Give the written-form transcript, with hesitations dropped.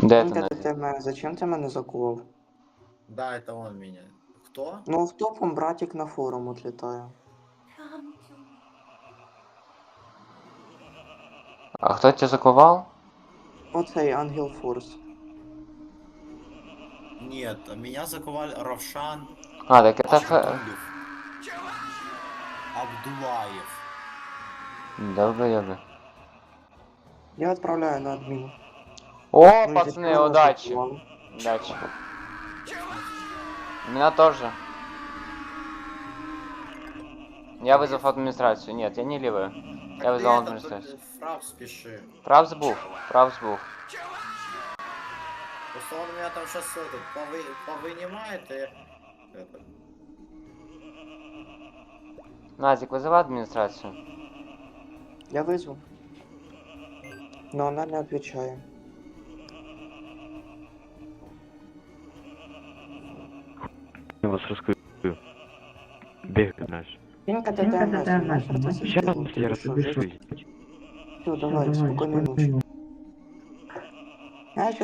Де ти Пінка, Назік? зачем ти мене закував? Да, это он меня. Кто? Ну, автопом братик на форум отлітає. А хто тебе закував? Оцей Ангел Форс. Нет, меня заковали Равшан А, так это Абдулев. Абдулаев. Долбоёбы. Я відправляю на адмін. О, Ну, і пацаны, зачем мене удачи. закував? Удачи. Меня тоже. Я вызвал администрацию. Нет, я не левый. Я Так ты вызвал это, администрацию. Фрап спеши. Правс був. Правс був. Просто он меня там сейчас этот повынимает и... Это. Назик, вызывай администрацию. Я визвав. Но вона не відповідає. Я вас раскрою. Бегает наш. Пінка, ти Сейчас я разберусь. Все, давай, спокійної ночі. Я щас